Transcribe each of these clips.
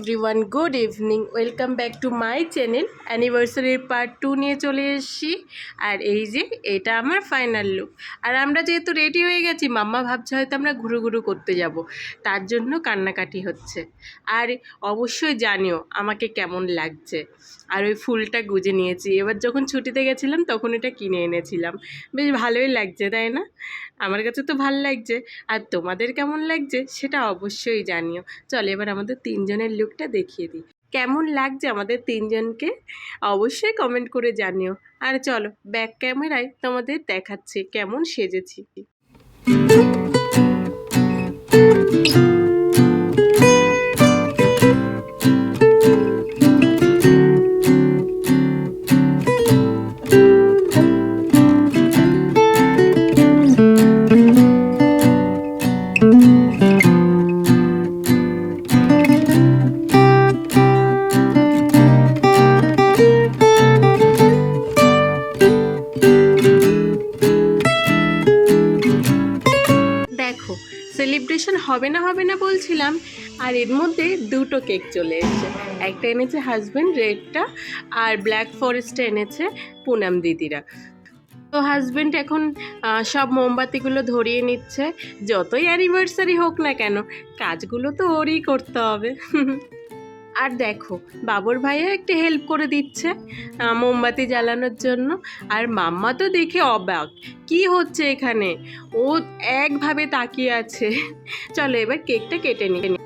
Everyone, good evening. Welcome back to my channel. অ্যানিভার্সারির part 2 নিয়ে চলে এসেছি। আর এই যে এটা আমার ফাইনাল লুক। আর আমরা যেহেতু রেডি হয়ে গেছি, মাম্মা ভাবছে হয়তো আমরা ঘুরু ঘুরু করতে যাব, তার জন্য কান্নাকাটি হচ্ছে। আর অবশ্যই জানিও আমাকে কেমন লাগছে। আর ওই ফুলটা গুজে নিয়েছি, এবার যখন ছুটিতে গেছিলাম তখন এটা কিনে এনেছিলাম। বেশ ভালোই লাগছে, তাই না? আমার কাছে তো ভালো লাগছে। আর তোমাদের কেমন লাগছে সেটা অবশ্যই জানিও। চলো এবার আমাদের তিনজনের লুকটা দেখিয়ে দিই। কেমন লাগছে আমাদের তিনজনকে অবশ্যই কমেন্ট করে জানিও। আর চলো ব্যাক ক্যামেরায় তোমাদের দেখাচ্ছি কেমন সেজেছি। দেখো, সেলিব্রেশন হবে না বলছিলাম, আর এর মধ্যে দুটো কেক চলে এসেছে। একটা এনেছে হাজব্যান্ড রেডটা, আর ব্ল্যাক ফরেস্টটা এনেছে পুনাম দিদিরা। তো হাজব্যান্ড এখন সব মোমবাতিগুলো ধরিয়ে নিচ্ছে। যতই অ্যানিভার্সারি হোক না কেন, কাজগুলো তো ওরই করতে হবে। আর দেখো, বাবুর ভাইও একটু হেল্প করে দিচ্ছে মোমবাতি জ্বালানোর জন্য। আর মাম্মা তো দেখে অবাক, কি হচ্ছে এখানে, ও একভাবে তাকিয়ে আছে। চলো এবার কেকটা কেটে নিই।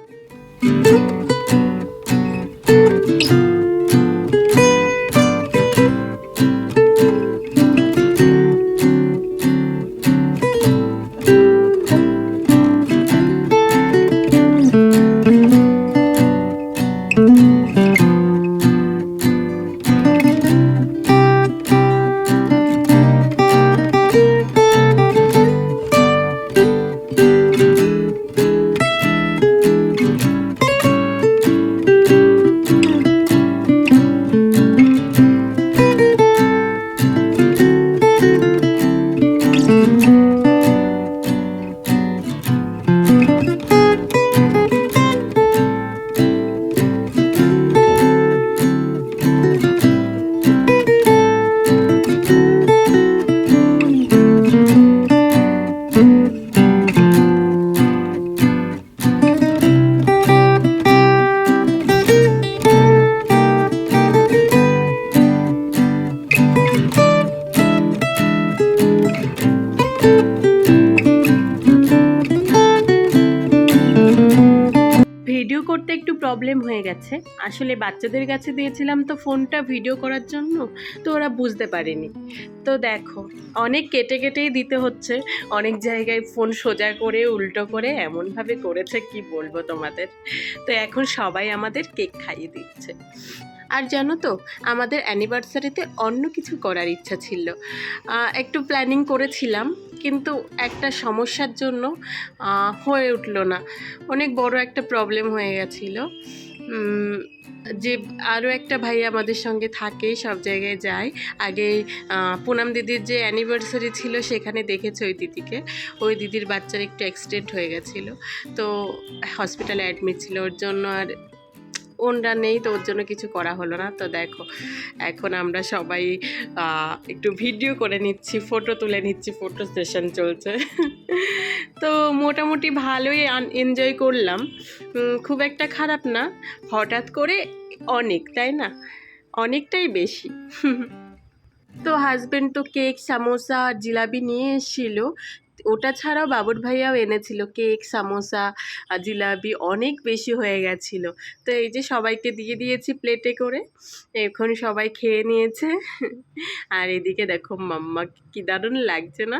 ভিডিও করতে একটু প্রবলেম হয়ে গেছে, আসলে বাচ্চাদের কাছে দিয়েছিলাম তো ফোনটা ভিডিও করার জন্য, তো ওরা বুঝতে পারেনি। তো দেখো, অনেক কেটে কেটেই দিতে হচ্ছে, অনেক জায়গায় ফোন সোজা করে উল্টো করে এমনভাবে করেছে কি বলবো তোমাদের। তো এখন সবাই আমাদের কেক খাইয়ে দিচ্ছে। আর জানো তো, আমাদের অ্যানিভার্সারিতে অন্য কিছু করার ইচ্ছা ছিল, একটু প্ল্যানিং করেছিলাম, কিন্তু একটা সমস্যার জন্য হয়ে উঠলো না। অনেক বড় একটা প্রবলেম হয়ে গেছিলো। যে আরও একটা ভাই আমাদের সঙ্গে থাকে, সব জায়গায় যায়। আগে পুনাম দিদির যে অ্যানিভার্সারি ছিল সেখানে দেখেছে ওই দিদিকে। ওই দিদির বাচ্চার একটু অ্যাক্সিডেন্ট হয়ে গেছিলো, তো হসপিটালে অ্যাডমিট ছিল, ওর জন্য আর ওনরা নেই, তো ওর জন্য কিছু করা হলো না। তো দেখো, এখন আমরা সবাই একটু ভিডিও করে নিচ্ছি, ফটো তুলে নিচ্ছি, ফটো সেশন চলছে। তো মোটামুটি ভালোই এনজয় করলাম, খুব একটা খারাপ না। হঠাৎ করে অনেক, তাই না, অনেকটাই বেশি। তো হাজব্যান্ড তো কেক, সামোসা আর জিলাপি নিয়ে এসেছিল। ওটা ছাড়াও বাবুর ভাইয়াও এনেছিল কেক, সামোসা আর জিলাপি, অনেক বেশি হয়ে গেছিলো। তো এই যে সবাইকে দিয়ে দিয়েছি প্লেটে করে, এখন সবাই খেয়ে নিয়েছে। আর এদিকে দেখো মাম্মা, কি দারুণ লাগছে না?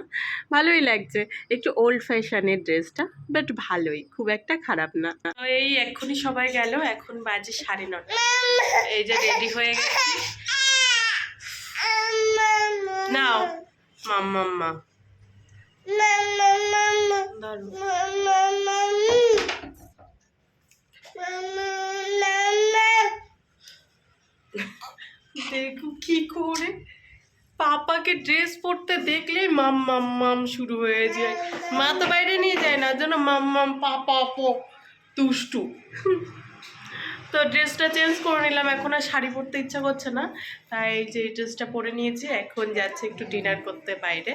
ভালোই লাগছে, একটু ওল্ড ফ্যাশনের ড্রেসটা, বাট ভালোই, খুব একটা খারাপ না। তো এই এক্ষুনি সবাই গেল, এখন বাজে 9:30। এই যে রেডি হয়ে গেছি। নাও মাম্মা, দেখো কি করে পাপাকে ড্রেস পরতে দেখলেই মাম মাম মাম শুরু হয়ে যায়। মা তো বাইরে নিয়ে যায় না, যেন মাম মাম পাপা দুষ্টু। তো ড্রেসটা চেঞ্জ করে নিলাম, এখন আর শাড়ি পরতে ইচ্ছা করছে না, তাই যে ড্রেসটা পরে নিয়েছি, এখন যাচ্ছে একটু ডিনার করতে বাইরে।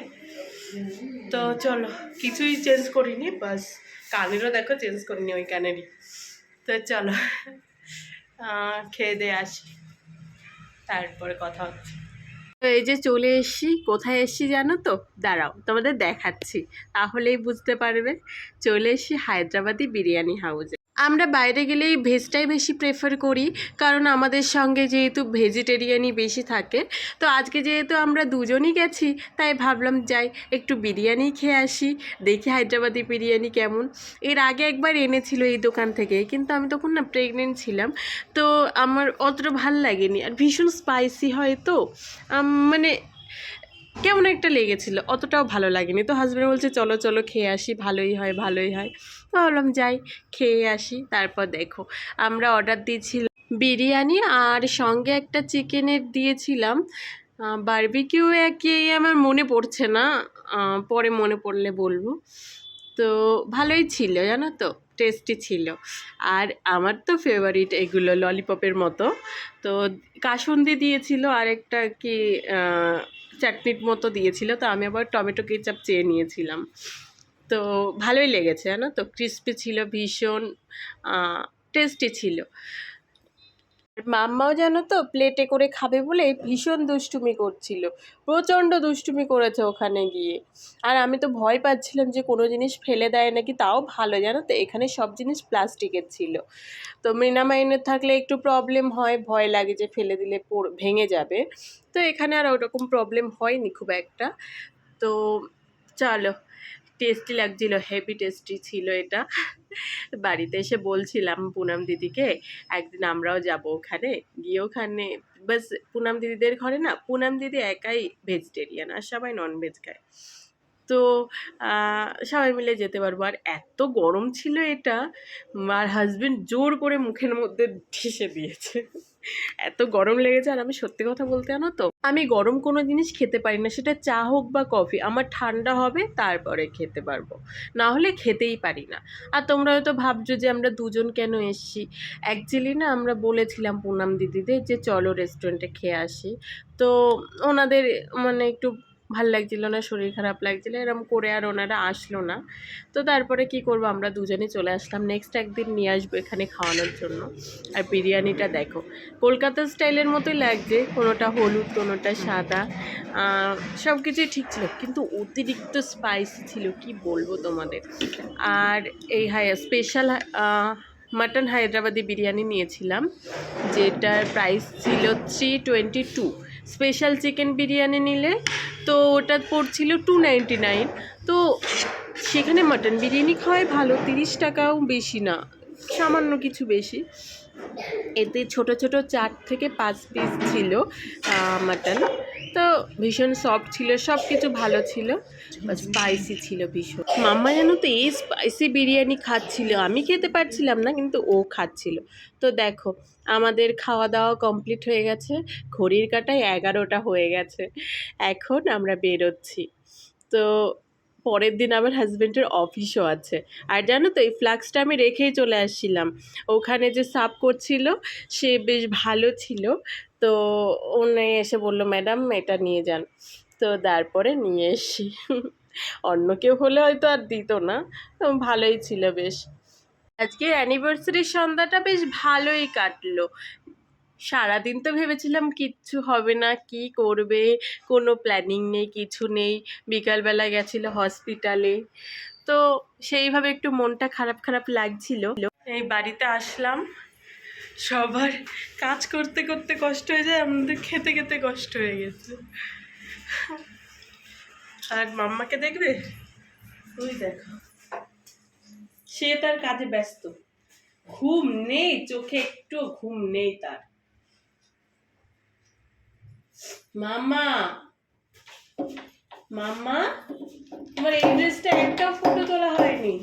তো চলো, কিছুই চেঞ্জ করিনি, বাস কানেরও দেখো চেঞ্জ করিনি ওই কানেরই। তো চলো খেয়ে দিয়ে আসি, তারপরে কথা হচ্ছে। তো এই যে চলে এসছি, কোথায় এসছি জানো তো? দাঁড়াও তোমাদের দেখাচ্ছি, তাহলেই বুঝতে পারবে। চলে এসছি হায়দ্রাবাদি বিরিয়ানি হাউসে। আমরা বাইরে গেলেই ভেজটাই বেশি প্রেফার করি, কারণ আমাদের সঙ্গে যেহেতু ভেজিটেরিয়ানই বেশি থাকে। তো আজকে যেহেতু আমরা দুজনই গেছি, তাই ভাবলাম যাই একটু বিরিয়ানি খেয়ে আসি, দেখি হায়দ্রাবাদি বিরিয়ানি কেমন। এর আগে একবার এনেছিল এই দোকান থেকে, কিন্তু আমি তখন না প্রেগনেন্ট ছিলাম, তো আমার অতটা ভাল লাগেনি, আর ভীষণ স্পাইসি হয় তো মানে কেমন একটা লেগেছিলো, অতটাও ভালো লাগেনি। তো হাজব্যান্ড বলছে চলো চলো খেয়ে আসি, ভালোই হয় ভালোই হয়। তো ভাবলাম যাই খেয়ে আসি। তারপর দেখো আমরা অর্ডার দিয়েছিলাম বিরিয়ানি, আর সঙ্গে একটা চিকেনের দিয়েছিলাম বারবিকিউ, কি আমার মনে পড়ছে না, পরে মনে পড়লে বলবো। তো ভালোই ছিল জানো তো, টেস্টি ছিল। আর আমার তো ফেভারিট এগুলো ললিপপের মতো। তো কাসুন্দি দিয়েছিল, আর একটা কি চাটনির মতো দিয়েছিল, তো আমি আবার টমেটো কেচাপ চেয়ে নিয়েছিলাম। তো ভালোই লেগেছে জানো তো, ক্রিস্পি ছিল, ভীষণ টেস্টি ছিল। মাম্মাও জানো তো প্লেটে করে খাবে বলে ভীষণ দুষ্টুমি করছিল, প্রচণ্ড দুষ্টুমি করেছে ওখানে গিয়ে। আর আমি তো ভয় পাচ্ছিলাম যে কোনো জিনিস ফেলে দেয় নাকি, তাও ভালো জানো তো এখানে সব জিনিস প্লাস্টিকের ছিল। তো মেনামাইনের থাকলে একটু প্রবলেম হয়, ভয় লাগে যে ফেলে দিলে ভেঙে যাবে। তো এখানে আর ওরকম প্রবলেম হয়নি খুব একটা। তো চলো, টেস্টি লাগছিল, হেভি টেস্টি ছিল এটা। বাড়িতে এসে বলছিলাম পুনাম দিদিকে একদিন আমরাও যাব ওখানে, গিয়ে ওখানে বাস পুনাম দিদিদের ঘরে না, পুনাম দিদি একাই ভেজিটেরিয়ান আর সবাই ননভেজ খায়। তো সবাই মিলে যেতে পারবো। আর এত গরম ছিল এটা, আর হাজবেন্ড জোর করে মুখের মধ্যে ঠেসে দিয়েছে, এত গরম লেগেছে। আর আমি সত্যি কথা বলতে জানো তো, আমি গরম কোনো জিনিস খেতে পারি না, সেটা চা হোক বা কফি, আমার ঠান্ডা হবে তারপরে খেতে পারবো, না হলে খেতেই পারি না। আর তোমরা হয়তো ভাবছো যে আমরা দুজন কেন এসছি, অ্যাকচুয়ালি না আমরা বলেছিলাম পুনাম দিদিদের যে চলো রেস্টুরেন্টে খেয়ে আসি। তো ওনাদের মানে একটু ভাল লাগছিল না, শরীর খারাপ লাগছিল, এরকম করে আর ওনারা আসলো না। তো তারপরে কি করব, আমরা দুজনে চলে আসলাম, নেক্সট একদিন নিয়ে আসবো এখানে খাওয়ানোর জন্য। আর বিরিয়ানিটা দেখো কলকাতা স্টাইলের মতোই লাগছে, কোনোটা হলুদ কোনোটা সাদা, সব কিছুই ঠিক ছিল, কিন্তু অতিরিক্ত স্পাইসি ছিল, কি বলবো তোমাদের। আর এই স্পেশাল মাটন হায়দ্রাবাদি বিরিয়ানি নিয়েছিলাম, যেটার প্রাইস ছিল 322। স্পেশাল চিকেন বিরিয়ানি নিলে তো ওটা পড়ছিল 299। তো সেখানে মাটন বিরিয়ানি খাওয়াই ভালো, 30 টাকাও বেশি না, সামান্য কিছু বেশি। এতে ছোট ছোট 4 থেকে 5 পিস ছিল মাটন। তো ভীষণ সফট ছিল, সব কিছু ভালো ছিল, স্পাইসি ছিল ভীষণ। মাম্মা জানো তো এই স্পাইসি বিরিয়ানি খাচ্ছিল, আমি খেতে পারছিলাম না, কিন্তু ও খাচ্ছিল। তো দেখো আমাদের খাওয়া দাওয়া কমপ্লিট হয়ে গেছে, ঘড়ির কাঁটায় 11টা হয়ে গেছে, এখন আমরা বেরোচ্ছি। তো পরের দিন আমার হাজব্যান্ডের অফিসও আছে। আর জানো তো এই ফ্লাক্সটা আমি রেখেই চলে আসছিলাম, ওখানে যে সার্ভ করছিল সে বেশ ভালো ছিল। তো উনি এসে বললো ম্যাডাম এটা নিয়ে যান, তো তারপরে নিয়ে এসছি। অন্য কেউ হলে হয়তো আর দিত না, তো ভালোই ছিল বেশ। আজকে অ্যানিভার্সারির সন্ধ্যাটা বেশ ভালোই কাটলো। সারাদিন তো ভেবেছিলাম কিচ্ছু হবে না, কি করবে, কোনো প্ল্যানিং নেই, কিছু নেই। বিকালবেলা গেছিলো হসপিটালে, তো সেইভাবে একটু মনটা খারাপ খারাপ লাগছিল। এই বাড়িতে আসলাম, সবার কাজ করতে করতে কষ্ট হয়ে যায়, আমাদের খেতে খেতে কষ্ট হয়ে গেছে। আর মাম্মাকে দেখবে, ওই দেখো সে তার কাজে ব্যস্ত, ঘুম নেই চোখে, একটু ঘুম নেই তার। মাম্মা মাম্মা তোমার এই ড্রেসটা একটাও ফটো তোলা হয়নি,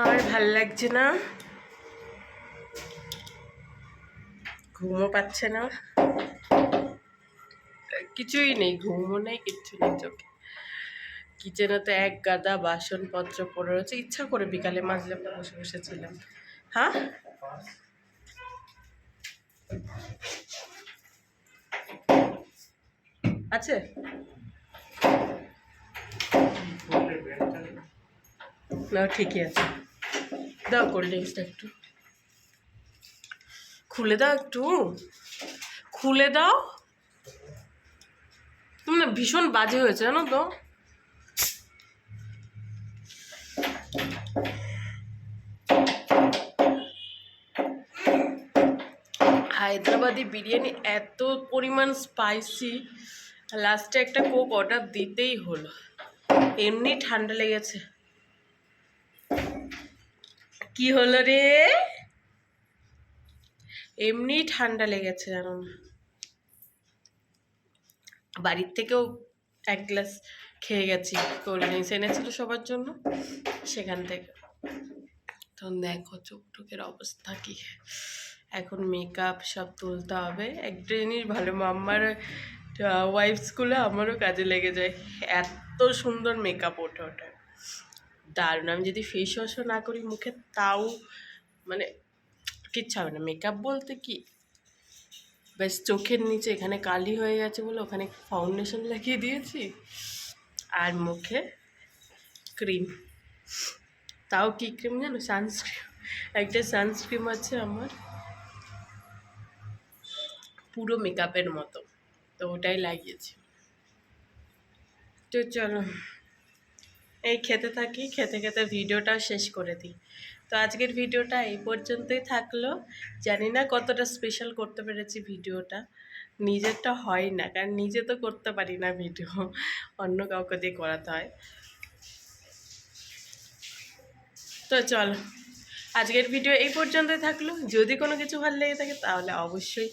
আর ভাল লাগছে না, ঘুমও পাচ্ছে না, কিছুই নেই, ঘুমও নেই, কিচ্ছু নেই চোখে। কিচেনে তো এক গাদা বাসনপত্র পড়ে রয়েছে, ইচ্ছা করে বিকালে মাজলাম না, বসে বসেছিলাম। হ্যাঁ, আছে, না ঠিকই আছে। দাও কোল্ড ড্রিঙ্কসটা একটু খুলে দাও, একটু খুলে দাও। তুমি না ভীষণ বাজে হয়েছে জানো তো। হায়দ্রাবাদি বিরিয়ানি এত পরিমাণ স্পাইসি, লাস্টে একটা কোক অর্ডার দিতেই হলো, এমনি ঠান্ডা লেগেছে। কি হলো রে? এমনি ঠান্ডা লেগেছে জানো না। বাড়ির থেকেও এক গ্লাস খেয়ে গেছি, কোল্ড ড্রিঙ্কস এনেছিল সবার জন্য সেখান থেকে। তখন দেখো চোখ টোকের অবস্থা কি। এখন মেকআপ সব তুলতে হবে। একটা জিনিস ভালো, মাম্মার ওয়াইফসগুলো আমারও কাজে লেগে যায়, এত সুন্দর মেকআপ ওঠে ওঠে, দারুণ। আমি যদি ফেস ওয়াশও না করি মুখে তাও মানে কিচ্ছু হবে না। মেকআপ বলতে কি, ব্যাস চোখের নিচে এখানে কালি হয়ে গেছে বলে ওখানে ফাউন্ডেশন লাগিয়ে দিয়েছি, আর মুখে ক্রিম। তাও কি ক্রিম জানো? সানস্ক্রিন। একটা সানস্ক্রিন আছে আমার, পুরো মেকআপের মতো, তো ওটাই লাগিয়েছি। তো চলো এই খেতে থাকি, খেতে খেতে ভিডিওটা শেষ করে দিই। তো আজকের ভিডিওটা এই পর্যন্তই থাকলো। জানি না কতটা স্পেশাল করতে পেরেছি ভিডিওটা, নিজেরটা হয় না, কারণ নিজে তো করতে পারি না ভিডিও, অন্য কাউকে দিয়ে করাতে হয়। তো চলো আজকের ভিডিও এই পর্যন্তই থাকলো। যদি কোনো কিছু ভালো লেগে থাকে তাহলে অবশ্যই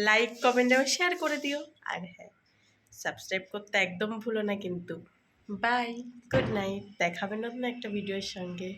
লাইক, কমেন্ট এবং শেয়ার করে দিও। আর হ্যাঁ, সাবস্ক্রাইব করতে একদম ভুলো না কিন্তু। বাই, গুড নাইট, দেখাবে নতুন একটা ভিডিওর সঙ্গে।